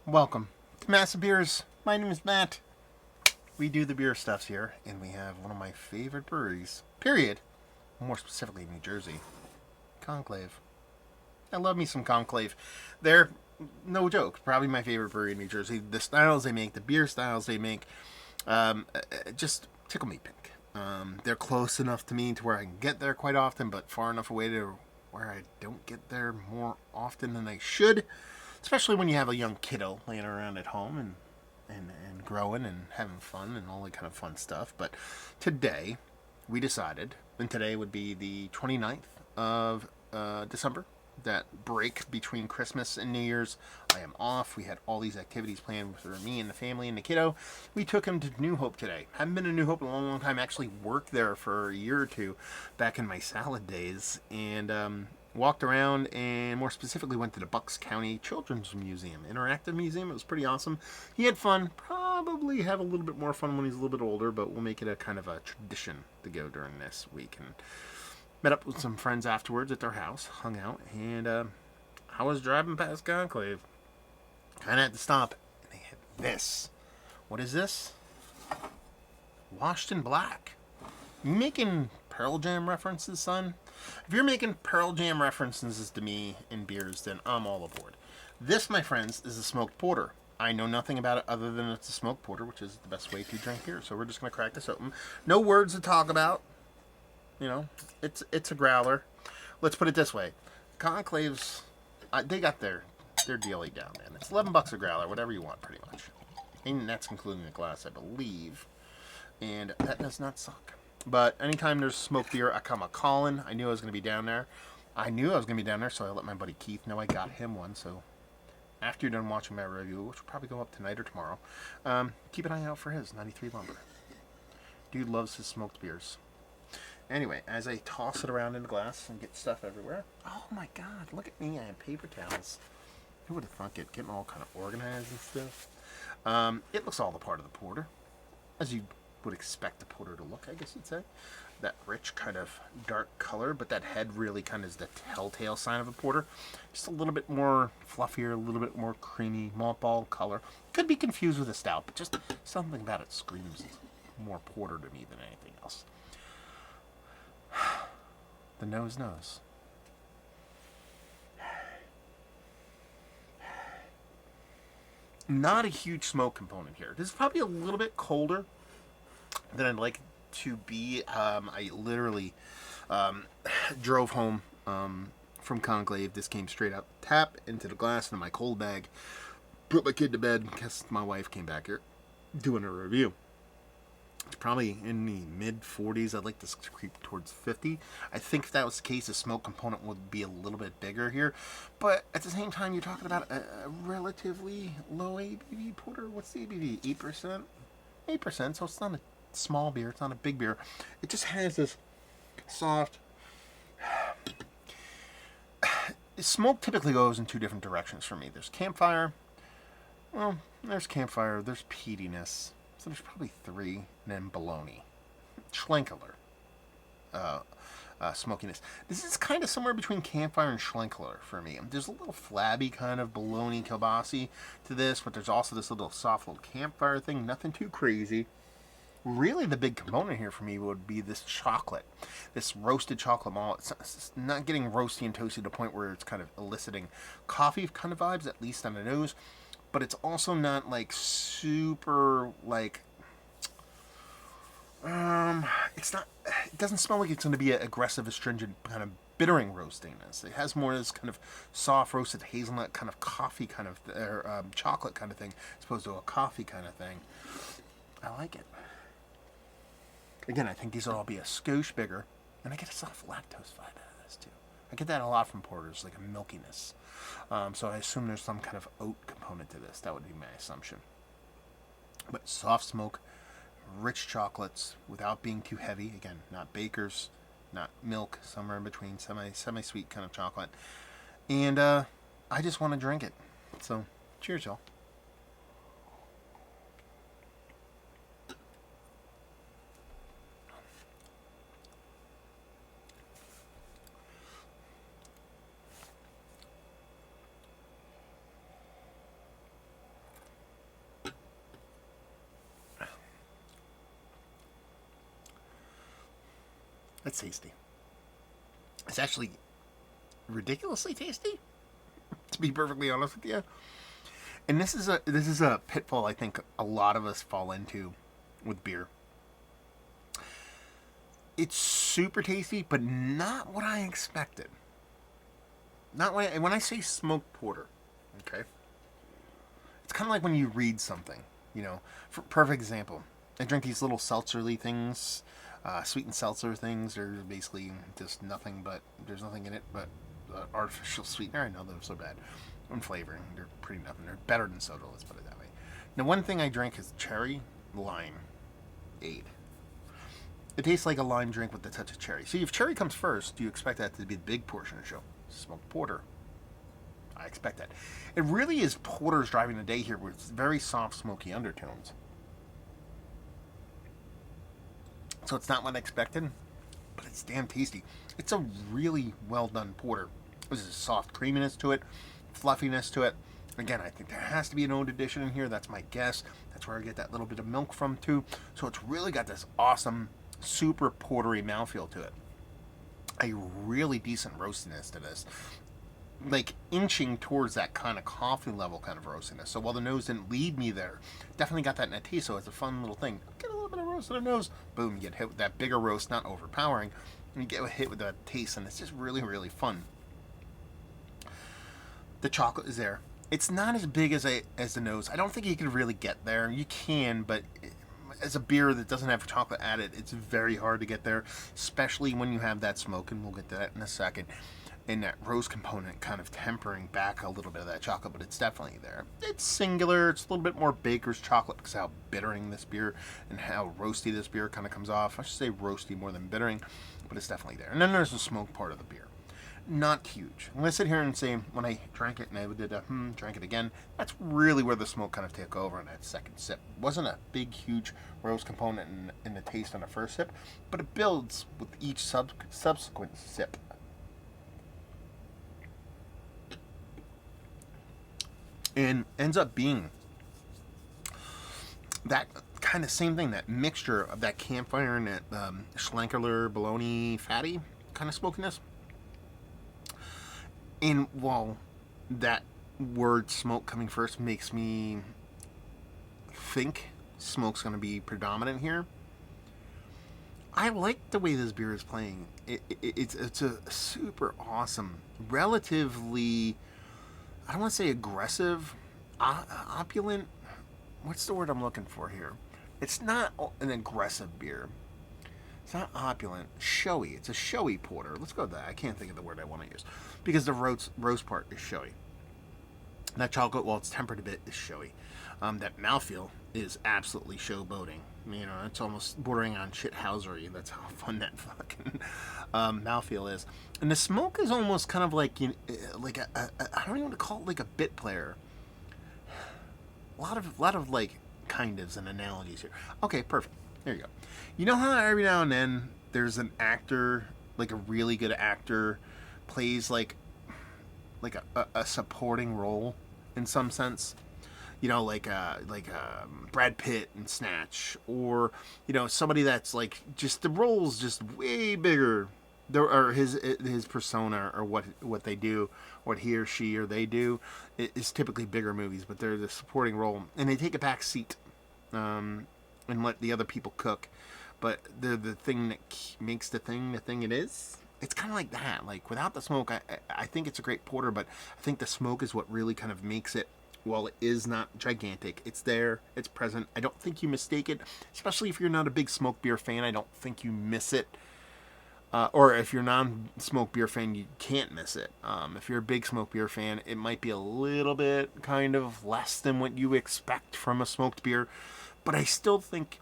Welcome to Massive Beers. My name is Matt. We do the beer stuffs here, and we have one of my favorite breweries, period. More specifically, New Jersey. Conclave. I love me some Conclave. They're, no joke, probably my favorite brewery in New Jersey. The styles they make, the beer styles they make, just tickle me pink. They're close enough to me to where I can get there quite often, but far enough away to where I don't get there more often than I should. Especially when you have a young kiddo laying around at home and growing and having fun and all that kind of fun stuff. But today, we decided, and today would be the 29th of December, that break between Christmas and New Year's. I am off. We had all these activities planned for me and the family and the kiddo. We took him to New Hope today. Haven't been to New Hope in a long, long time. Actually worked there for a year or two back in my salad days. And walked around and more specifically went to the Bucks County Children's Museum, Interactive Museum. It was pretty awesome. He had fun. Probably have a little bit more fun when he's a little bit older, but we'll make it a kind of a tradition to go during this week. And met up with some friends afterwards at their house, hung out, and I was driving past Conclave. Kind of had to stop, and they had this. What is this? Washed in Black. You making Pearl Jam references, son? If you're making Pearl Jam references to me in beers, then I'm all aboard. This, my friends, is a smoked porter. I know nothing about it other than it's a smoked porter, which is the best way to drink beer. So we're just going to crack this open. No words to talk about. You know, it's a growler. Let's put it this way. Conclaves, they got their dealie down, man. It's $11 a growler, whatever you want, pretty much. And that's including the glass, I believe. And that does not suck. But anytime there's smoked beer, I come a calling. I knew I was going to be down there. So I let my buddy Keith know I got him one. So after you're done watching my review, which will probably go up tonight or tomorrow, keep an eye out for his 93 Lumber. Dude loves his smoked beers. Anyway, as I toss it around in the glass and get stuff everywhere. Oh my god, look at me. I have paper towels. Who would have thunk it? Getting all kind of organized and stuff. It looks all the part of the porter, as you would expect a porter to look, I guess you'd say. That rich kind of dark color, but that head really kind of is the telltale sign of a porter. Just a little bit more fluffier, a little bit more creamy, malt ball color. Could be confused with a stout, but just something about it screams more porter to me than anything else. The nose knows. Not a huge smoke component here. This is probably a little bit colder than I'd like it to be. I literally drove home from Conclave. This came straight out tap into the glass into my cold bag. Put my kid to bed because my wife came back here doing a review. It's probably in the mid 40s. I'd like to creep towards 50. I think if that was the case, the smoke component would be a little bit bigger here. But at the same time, you're talking about a relatively low ABV porter. What's the ABV? 8%? 8%, so it's not a small beer. It's not a big beer. It just has this soft... Smoke typically goes in two different directions for me. There's campfire. Well, there's campfire. There's peatiness. So there's probably three, and then bologna. Schlenkerler. Smokiness. This is kind of somewhere between campfire and Schlenkerler for me. There's a little flabby kind of bologna kielbasa to this, but there's also this little soft little campfire thing. Nothing too crazy. Really, the big component here for me would be this chocolate. This roasted chocolate malt. It's not getting roasty and toasty to the point where it's kind of eliciting coffee kind of vibes, at least on the nose. But it's also not like super like it's not, it doesn't smell like it's going to be an aggressive astringent kind of bittering roastiness. It has more of this kind of soft roasted hazelnut kind of coffee kind of chocolate kind of thing as opposed to a coffee kind of thing. I like it. Again, I think these will all be a skosh bigger, and I get a soft lactose vibe out of this too. I get that a lot from porters, like a milkiness. So I assume there's some kind of oat component to this. That would be my assumption. But soft smoke, rich chocolates without being too heavy. Again, not bakers, not milk, somewhere in between, semi-sweet kind of chocolate. And I just want to drink it. So, cheers, y'all. It's tasty. It's actually ridiculously tasty, to be perfectly honest with you. And this is a pitfall I think a lot of us fall into with beer. It's super tasty, but not what I expected. Not when I say smoked porter, okay? It's kind of like when you read something, you know. For perfect example, I drink these little seltzer-y things, sweet and seltzer things. They're basically just nothing but, there's nothing in it but artificial sweetener. I know they're so bad. And flavoring, they're pretty nothing. They're better than soda, let's put it that way. Now, one thing I drink is cherry lime aid. It tastes like a lime drink with a touch of cherry. See, if cherry comes first, you expect that to be the big portion of the show. Smoked porter. I expect that. It really is porters driving the day here with very soft, smoky undertones. So it's not what I expected, but it's damn tasty. It's a really well done porter. There's a soft creaminess to it, fluffiness to it. Again, I think there has to be an oat addition in here. That's my guess. That's where I get that little bit of milk from too. So it's really got this awesome, super portery mouthfeel to it. A really decent roastiness to this. Like inching towards that kind of coffee level kind of roastiness. So while the nose didn't lead me there, definitely got that in a taste. So it's a fun little thing. Get a little bit of roast in the nose. Boom, you get hit with that bigger roast, not overpowering. And you get hit with that taste, and it's just really, really fun. The chocolate is there. It's not as big as the nose. I don't think you can really get there. You can, but as a beer that doesn't have chocolate added, it's very hard to get there, especially when you have that smoke, and we'll get to that in a second. And that roast component kind of tempering back a little bit of that chocolate, but it's definitely there. It's singular. It's a little bit more baker's chocolate because of how bittering this beer and how roasty this beer kind of comes off. I should say roasty more than bittering, but it's definitely there. And then there's the smoke part of the beer. Not huge. I'm going to sit here and say when I drank it and I did drank it again, that's really where the smoke kind of took over in that second sip. It wasn't a big, huge roast component in the taste on the first sip, but it builds with each subsequent sip. And ends up being that kind of same thing, that mixture of that campfire and that Schlenkerler bologna fatty kind of smokiness. And while that word smoke coming first makes me think smoke's going to be predominant here, I like the way this beer is playing. It's a super awesome, relatively, I don't want to say aggressive, opulent. What's the word I'm looking for here? It's not an aggressive beer. It's not opulent. Showy. It's a showy porter. Let's go with that. I can't think of the word I want to use. Because the roast part is showy. That chocolate, while it's tempered a bit, is showy. That mouthfeel is absolutely showboating. You know, it's almost bordering on shithousery. That's how fun that fucking mouthfeel is. And the smoke is almost kind of like, I don't even want to call it like a bit player. A lot of like kind ofs and analogies here. Okay, perfect. There you go. You know how every now and then there's an actor, like a really good actor, plays like a supporting role in some sense. You know, like Brad Pitt in Snatch, or you know, somebody that's like just the role's just way bigger, or his persona or what they do, what he or she or they do is typically bigger movies, but they're the supporting role and they take a back seat, and let the other people cook, but they're the thing that makes the thing it is. It's kind of like that. Like without the smoke, I think it's a great porter, but I think the smoke is what really kind of makes it. While it is not gigantic, it's there, it's present. I don't think you mistake it, especially if you're not a big smoke beer fan. I don't think you miss it. Or if you're a non-smoke beer fan, you can't miss it. If you're a big smoke beer fan, it might be a little bit kind of less than what you expect from a smoked beer. But I still think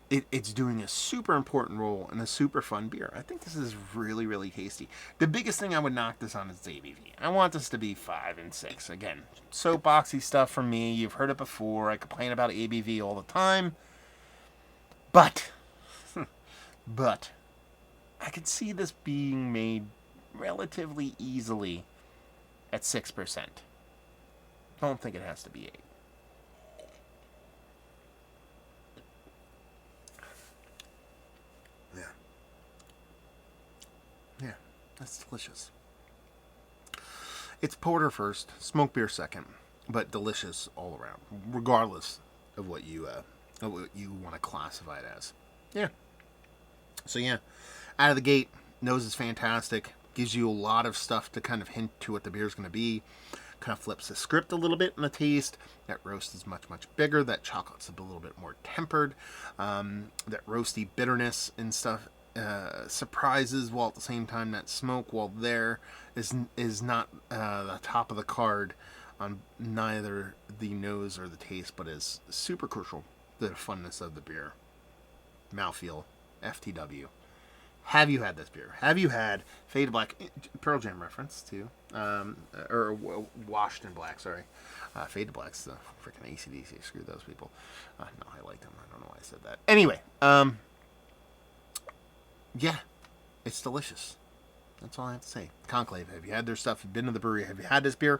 it's doing a super important role in a super fun beer. I think this is really, really tasty. The biggest thing I would knock this on is the ABV. I want this to be 5 and 6. Again, soapboxy stuff from me. You've heard it before. I complain about ABV all the time. But I could see this being made relatively easily at 6%. Don't think it has to be 8. It's delicious. It's porter first, smoked beer second, but delicious all around, regardless of what you want to classify it as. Yeah. So yeah, out of the gate, nose is fantastic. Gives you a lot of stuff to kind of hint to what the beer is going to be. Kind of flips the script a little bit in the taste. That roast is much, much bigger. That chocolate's a little bit more tempered. That roasty bitterness and stuff surprises, while at the same time that smoke, while there, is not the top of the card on neither the nose or the taste, but is super crucial to the funness of the beer. Mouthfeel, FTW. Have you had this beer? Have you had Faded Black, Pearl Jam reference too, or Washed in Black? Sorry, Faded Black's the freaking AC/DC. Screw those people. No, I like them. I don't know why I said that. Anyway, yeah, it's delicious. That's all I have to say. Conclave. Have you had their stuff? Have you been to the brewery? Have you had this beer?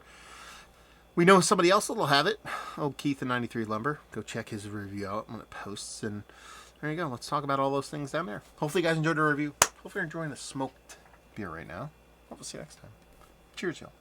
We know somebody else that'll have it. Oh, Keith in 93 Lumber. Go check his review out when it posts. And there you go. Let's talk about all those things down there. Hopefully you guys enjoyed the review. Hopefully you're enjoying the smoked beer right now. Hope we'll see you next time. Cheers, y'all.